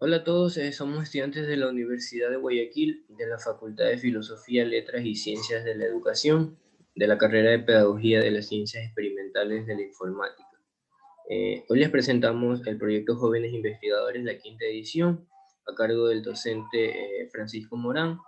Hola a todos, somos estudiantes de la Universidad de Guayaquil, de la Facultad de Filosofía, Letras y Ciencias de la Educación, de la carrera de Pedagogía de las Ciencias Experimentales de la Informática. Hoy les presentamos el proyecto Jóvenes Investigadores, la quinta edición, a cargo del docente Francisco Morán.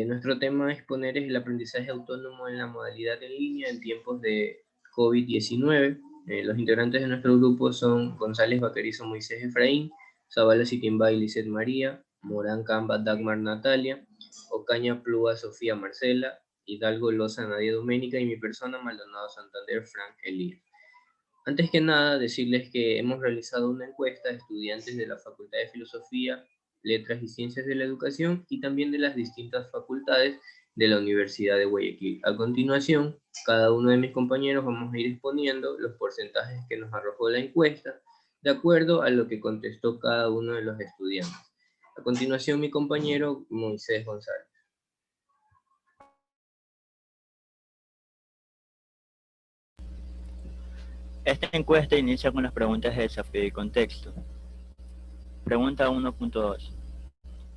Nuestro tema a exponer es el aprendizaje autónomo en la modalidad en línea en tiempos de COVID-19. Los integrantes de nuestro grupo son González Vaquerizo Moisés Efraín, Zavala Sitimbay Lizeth María, Morán Camba Dagmar Natalia, Ocaña Plúa Sofía Marcela, Hidalgo Loza Nadia Doménica y mi persona Maldonado Santander Frank Elías. Antes que nada, decirles que hemos realizado una encuesta a estudiantes de la Facultad de Filosofía, Letras y Ciencias de la Educación y también de las distintas facultades de la Universidad de Guayaquil. A continuación, cada uno de mis compañeros vamos a ir exponiendo los porcentajes que nos arrojó la encuesta de acuerdo a lo que contestó cada uno de los estudiantes. A continuación, mi compañero Moisés González. Esta encuesta inicia con las preguntas de desafío y contexto. Pregunta 1.2.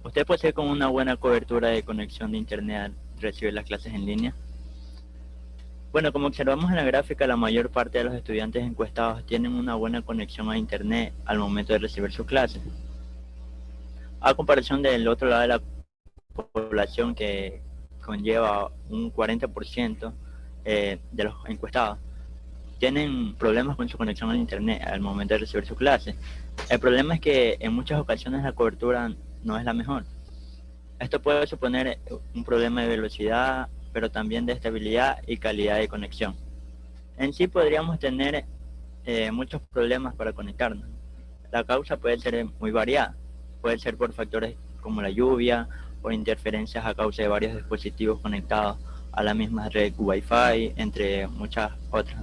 ¿Usted posee con una buena cobertura de conexión de internet al recibir las clases en línea? Bueno, como observamos en la gráfica, la mayor parte de los estudiantes encuestados tienen una buena conexión a internet al momento de recibir sus clases. A comparación del otro lado de la población, que conlleva un 40% de los encuestados, tienen problemas con su conexión a internet al momento de recibir su clase. El problema es que en muchas ocasiones la cobertura no es la mejor. Esto puede suponer un problema de velocidad, pero también de estabilidad y calidad de conexión. En sí podríamos tener muchos problemas para conectarnos. La causa puede ser muy variada. Puede ser por factores como la lluvia, por interferencias a causa de varios dispositivos conectados a la misma red Wi-Fi, entre muchas otras.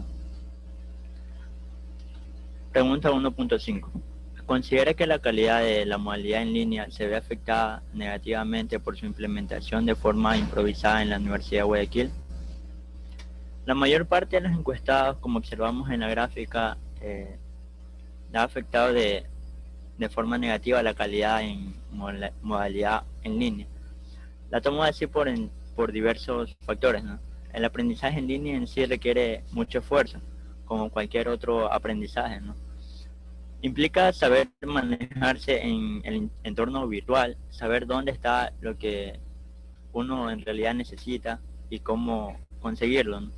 Pregunta 1.5. ¿Considera que la calidad de la modalidad en línea se ve afectada negativamente por su implementación de forma improvisada en la Universidad de Guayaquil? La mayor parte de los encuestados, como observamos en la gráfica, ha afectado de forma negativa la calidad en modalidad en línea. La tomo así por diversos factores, ¿no? El aprendizaje en línea en sí requiere mucho esfuerzo, como cualquier otro aprendizaje, ¿no? Implica saber manejarse en el entorno virtual, saber dónde está lo que uno en realidad necesita y cómo conseguirlo, ¿no?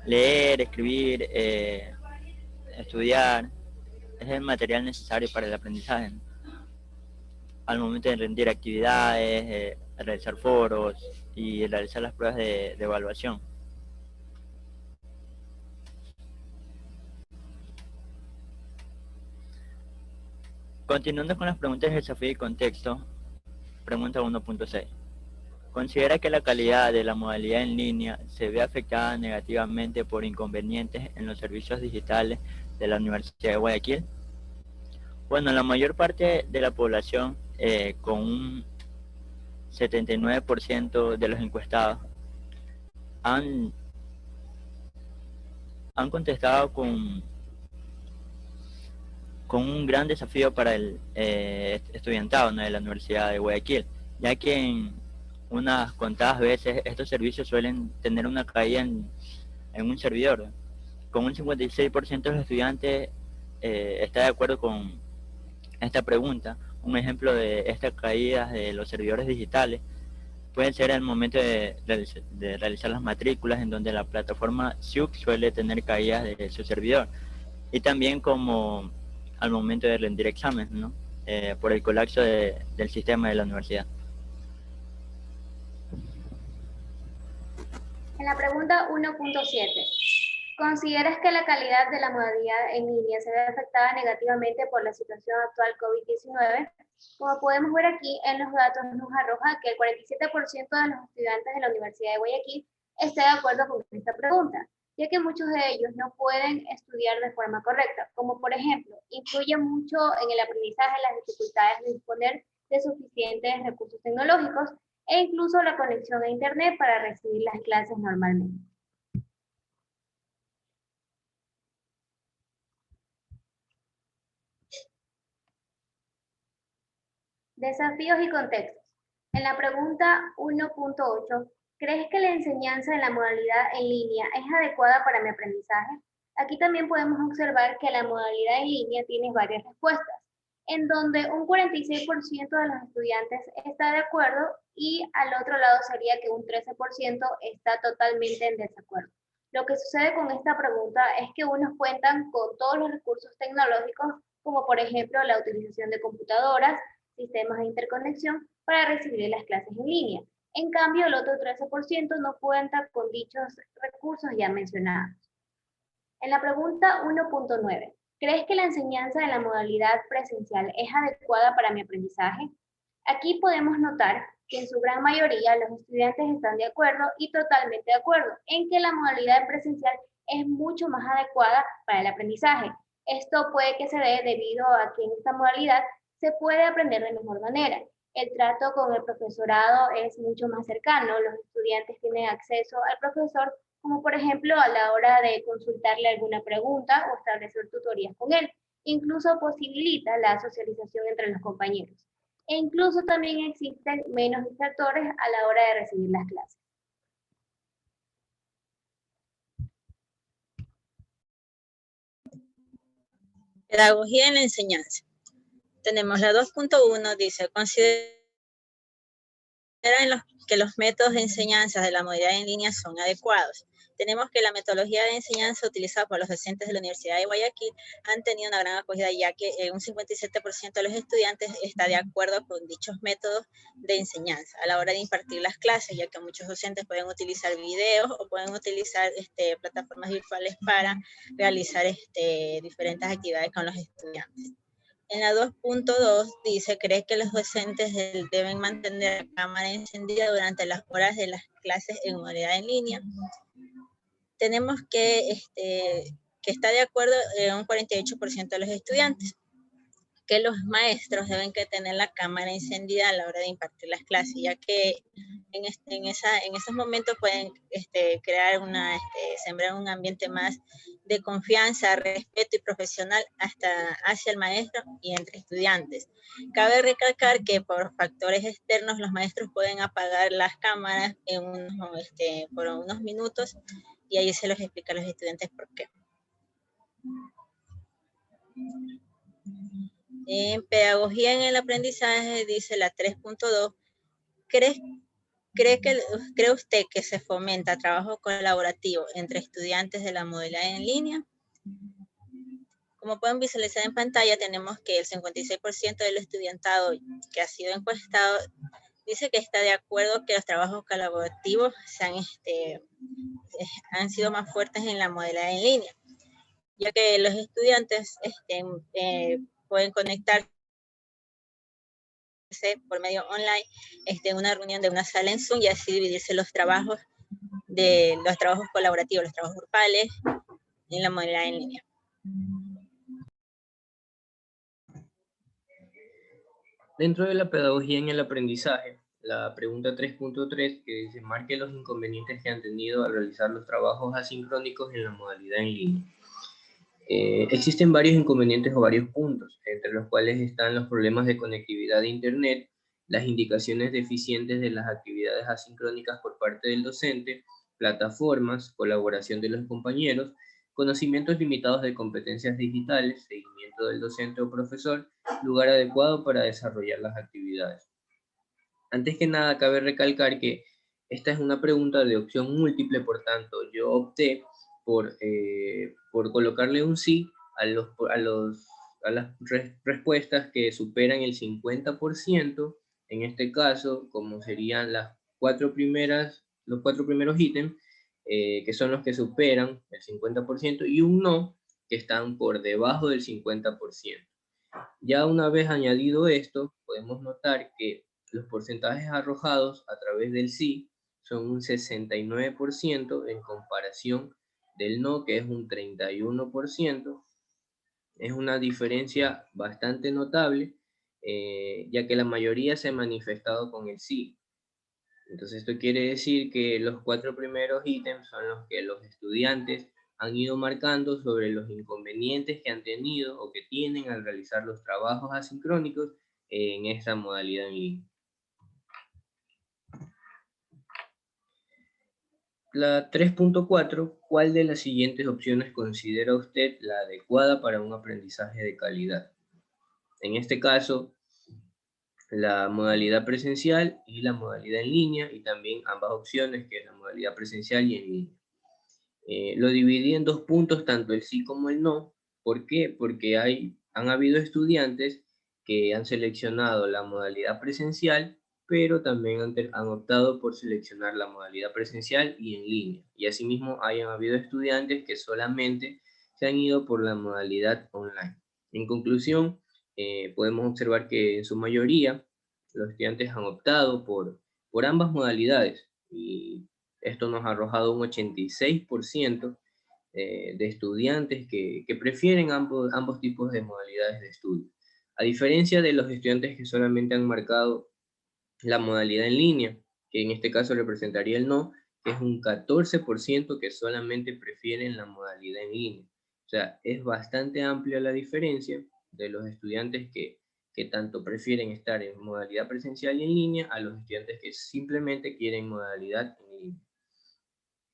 Leer, escribir, estudiar, es el material necesario para el aprendizaje, ¿no? Al momento de rendir actividades, realizar foros y realizar las pruebas de evaluación. Continuando con las preguntas de desafío y contexto, pregunta 1.6. ¿Considera que la calidad de la modalidad en línea se ve afectada negativamente por inconvenientes en los servicios digitales de la Universidad de Guayaquil? Bueno, la mayor parte de la población, con un 79% de los encuestados, han, han contestado con un gran desafío para el estudiantado, ¿no?, de la Universidad de Guayaquil, ya que en unas contadas veces estos servicios suelen tener una caída en un servidor. Con un 56% de los estudiantes está de acuerdo con esta pregunta. Un ejemplo de estas caídas de los servidores digitales puede ser el momento de realizar las matrículas, en donde la plataforma SIUC suele tener caídas de su servidor, y también como al momento de rendir exámenes, ¿no? Por el colapso del sistema de la universidad. En la pregunta 1.7, ¿consideras que la calidad de la modalidad en línea se ve afectada negativamente por la situación actual COVID-19? Como podemos ver aquí en los datos, nos arroja que el 47% de los estudiantes de la Universidad de Guayaquil está de acuerdo con esta pregunta, ya que muchos de ellos no pueden estudiar de forma correcta, como por ejemplo, influye mucho en el aprendizaje las dificultades de disponer de suficientes recursos tecnológicos e incluso la conexión a internet para recibir las clases normalmente. Desafíos y contextos. En la pregunta 1.8, ¿crees que la enseñanza en la modalidad en línea es adecuada para mi aprendizaje? Aquí también podemos observar que la modalidad en línea tiene varias respuestas, en donde un 46% de los estudiantes está de acuerdo y al otro lado sería que un 13% está totalmente en desacuerdo. Lo que sucede con esta pregunta es que unos cuentan con todos los recursos tecnológicos, como por ejemplo la utilización de computadoras, sistemas de interconexión para recibir las clases en línea. En cambio, el otro 13% no cuenta con dichos recursos ya mencionados. En la pregunta 1.9, ¿crees que la enseñanza en la modalidad presencial es adecuada para mi aprendizaje? Aquí podemos notar que en su gran mayoría los estudiantes están de acuerdo y totalmente de acuerdo en que la modalidad presencial es mucho más adecuada para el aprendizaje. Esto puede que se dé debido a que en esta modalidad se puede aprender de mejor manera. El trato con el profesorado es mucho más cercano, los estudiantes tienen acceso al profesor, como por ejemplo a la hora de consultarle alguna pregunta o establecer tutorías con él. Incluso posibilita la socialización entre los compañeros. E incluso también existen menos distractores a la hora de recibir las clases. Pedagogía en la enseñanza. Tenemos la 2.1, dice, considera que los métodos de enseñanza de la modalidad en línea son adecuados. Tenemos que la metodología de enseñanza utilizada por los docentes de la Universidad de Guayaquil han tenido una gran acogida, ya que un 57% de los estudiantes está de acuerdo con dichos métodos de enseñanza a la hora de impartir las clases, ya que muchos docentes pueden utilizar videos o pueden utilizar plataformas virtuales para realizar diferentes actividades con los estudiantes. En la 2.2 dice, ¿cree que los docentes deben mantener la cámara encendida durante las horas de las clases en modalidad en línea? Tenemos que está de acuerdo un 48% de los estudiantes, que los maestros deben que tener la cámara encendida a la hora de impartir las clases, ya que en esos momentos pueden crear sembrar un ambiente más de confianza, respeto y profesional hacia el maestro y entre estudiantes. Cabe recalcar que por factores externos los maestros pueden apagar las cámaras por unos minutos y ahí se los explica a los estudiantes por qué. En pedagogía en el aprendizaje, dice la 3.2, ¿cree usted que se fomenta trabajo colaborativo entre estudiantes de la modalidad en línea? Como pueden visualizar en pantalla, tenemos que el 56% del estudiantado que ha sido encuestado dice que está de acuerdo que los trabajos colaborativos han sido más fuertes en la modalidad en línea, ya que los estudiantes pueden conectarse por medio online en una reunión de una sala en Zoom y así dividirse los trabajos colaborativos, los trabajos grupales en la modalidad en línea. Dentro de la pedagogía en el aprendizaje, la pregunta 3.3 que dice, marque los inconvenientes que han tenido al realizar los trabajos asincrónicos en la modalidad en línea. Existen varios inconvenientes o varios puntos, entre los cuales están los problemas de conectividad de Internet, las indicaciones deficientes de las actividades asincrónicas por parte del docente, plataformas, colaboración de los compañeros, conocimientos limitados de competencias digitales, seguimiento del docente o profesor, lugar adecuado para desarrollar las actividades. Antes que nada, cabe recalcar que esta es una pregunta de opción múltiple, por tanto, yo opté por colocarle un sí a las respuestas que superan el 50%, en este caso, como serían los cuatro primeros ítems, que son los que superan el 50%, y un no, que están por debajo del 50%. Ya una vez añadido esto, podemos notar que los porcentajes arrojados a través del sí son un 69% en comparación del no, que es un 31%. Es una diferencia bastante notable, ya que la mayoría se ha manifestado con el sí. Entonces esto quiere decir que los 4 primeros ítems son los que los estudiantes han ido marcando sobre los inconvenientes que han tenido o que tienen al realizar los trabajos asincrónicos en esta modalidad en línea. La 3.4, ¿cuál de las siguientes opciones considera usted la adecuada para un aprendizaje de calidad? En este caso, la modalidad presencial y la modalidad en línea, y también ambas opciones, que es la modalidad presencial y en línea. Lo dividí en 2 puntos, tanto el sí como el no. ¿Por qué? Porque han habido estudiantes que han seleccionado la modalidad presencial, pero también han optado por seleccionar la modalidad presencial y en línea. Y asimismo hayan habido estudiantes que solamente se han ido por la modalidad online. En conclusión, podemos observar que en su mayoría los estudiantes han optado por ambas modalidades, y esto nos ha arrojado un 86% de estudiantes que prefieren ambos tipos de modalidades de estudio. A diferencia de los estudiantes que solamente han marcado la modalidad en línea, que en este caso representaría el no, que es un 14% que solamente prefieren la modalidad en línea. O sea, es bastante amplia la diferencia de los estudiantes que tanto prefieren estar en modalidad presencial y en línea a los estudiantes que simplemente quieren modalidad en línea.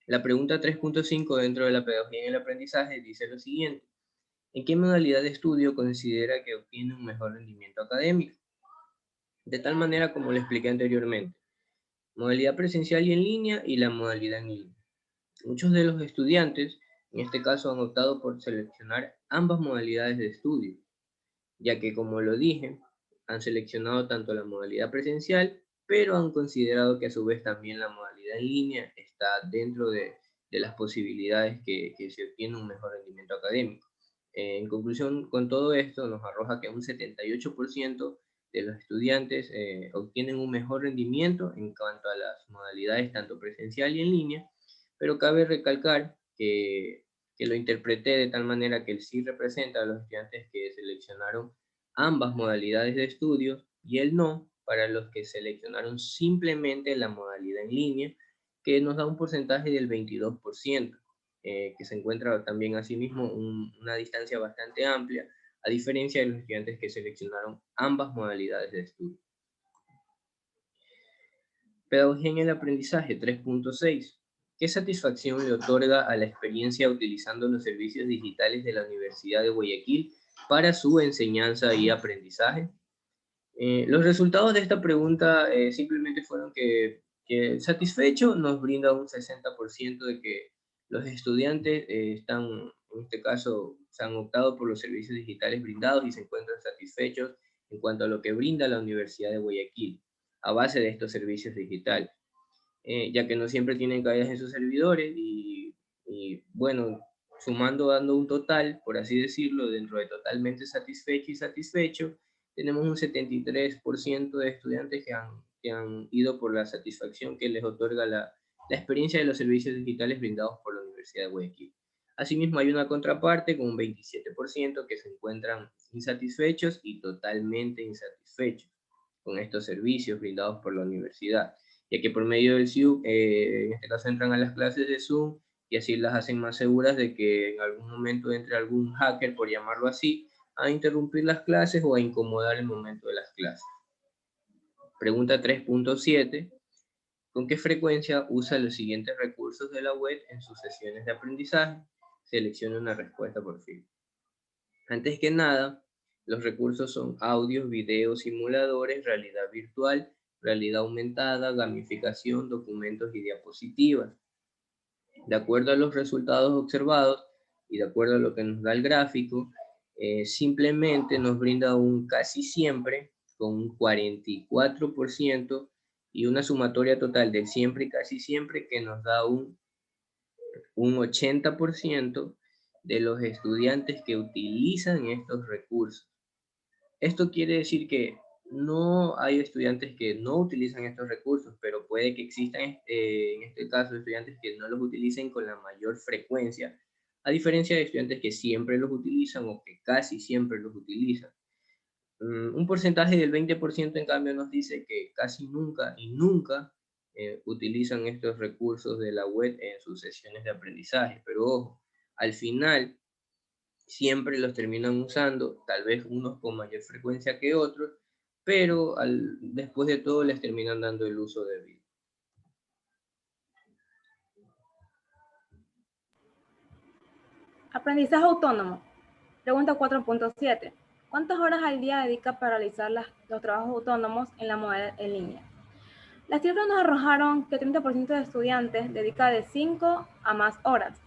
La pregunta 3.5 dentro de la pedagogía en el aprendizaje dice lo siguiente: ¿en qué modalidad de estudio considera que obtiene un mejor rendimiento académico? De tal manera como le expliqué anteriormente, modalidad presencial y en línea y la modalidad en línea. Muchos de los estudiantes, en este caso, han optado por seleccionar ambas modalidades de estudio, ya que, como lo dije, han seleccionado tanto la modalidad presencial, pero han considerado que a su vez también la modalidad en línea está dentro de las posibilidades que se obtiene un mejor rendimiento académico. En conclusión, con todo esto nos arroja que un 78% de los estudiantes obtienen un mejor rendimiento en cuanto a las modalidades tanto presencial y en línea, pero cabe recalcar que lo interpreté de tal manera que el sí representa a los estudiantes que seleccionaron ambas modalidades de estudios y el no para los que seleccionaron simplemente la modalidad en línea, que nos da un porcentaje del 22%, que se encuentra también asimismo una distancia bastante amplia, a diferencia de los estudiantes que seleccionaron ambas modalidades de estudio. Pedagogía en el aprendizaje 3.6. ¿Qué satisfacción le otorga a la experiencia utilizando los servicios digitales de la Universidad de Guayaquil para su enseñanza y aprendizaje? Los resultados de esta pregunta simplemente fueron que satisfecho nos brinda un 60% de que los estudiantes están, en este caso, se han optado por los servicios digitales brindados y se encuentran satisfechos en cuanto a lo que brinda la Universidad de Guayaquil a base de estos servicios digitales. Ya que no siempre tienen caídas en sus servidores y bueno, sumando, dando un total, por así decirlo, dentro de totalmente satisfecho y satisfecho, tenemos un 73% de estudiantes que han ido por la satisfacción que les otorga la experiencia de los servicios digitales brindados por la Universidad de Guayaquil. Asimismo, hay una contraparte con un 27% que se encuentran insatisfechos y totalmente insatisfechos con estos servicios brindados por la universidad, ya que por medio del SIU, en este caso entran a las clases de Zoom y así las hacen más seguras de que en algún momento entre algún hacker, por llamarlo así, a interrumpir las clases o a incomodar el momento de las clases. Pregunta 3.7. ¿Con qué frecuencia usa los siguientes recursos de la web en sus sesiones de aprendizaje? Seleccione una respuesta por fin. Antes que nada, los recursos son audios, videos, simuladores, realidad virtual, realidad aumentada, gamificación, documentos y diapositivas. De acuerdo a los resultados observados y de acuerdo a lo que nos da el gráfico, simplemente nos brinda un casi siempre con un 44% y una sumatoria total de siempre y casi siempre que nos da un 80% de los estudiantes que utilizan estos recursos. Esto quiere decir que no hay estudiantes que no utilizan estos recursos, pero puede que existan, en este caso, estudiantes que no los utilicen con la mayor frecuencia, a diferencia de estudiantes que siempre los utilizan o que casi siempre los utilizan. Un porcentaje del 20% en cambio nos dice que casi nunca y nunca utilizan estos recursos de la web en sus sesiones de aprendizaje, pero ojo, al final siempre los terminan usando, tal vez unos con mayor frecuencia que otros, pero después de todo les terminan dando el uso debido. Aprendizaje autónomo. Pregunta 4.7. ¿Cuántas horas al día dedica para realizar los trabajos autónomos en la modalidad en línea? Las cifras nos arrojaron que el 30% de estudiantes dedica de 5 a más horas.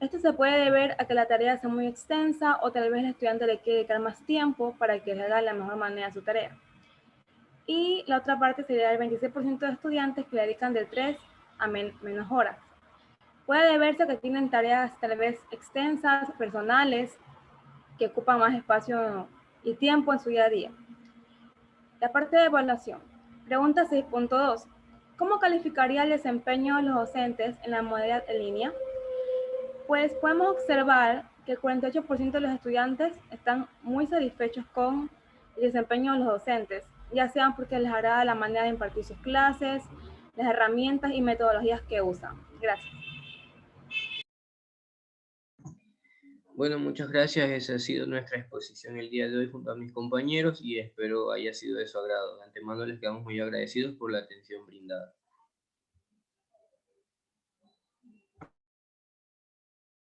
Esto se puede deber a que la tarea sea muy extensa o tal vez el estudiante le quiere dedicar más tiempo para que le haga de la mejor manera su tarea. Y la otra parte sería el 26% de estudiantes que le dedican de 3 a menos horas. Puede deberse a que tienen tareas tal vez extensas, personales, que ocupan más espacio y tiempo en su día a día. La parte de evaluación. Pregunta 6.2. ¿Cómo calificaría el desempeño de los docentes en la modalidad en línea? Pues podemos observar que el 48% de los estudiantes están muy satisfechos con el desempeño de los docentes, ya sean porque les agrada la manera de impartir sus clases, las herramientas y metodologías que usan. Gracias. Bueno, muchas gracias. Esa ha sido nuestra exposición el día de hoy junto a mis compañeros y espero haya sido de su agrado. De antemano les quedamos muy agradecidos por la atención brindada.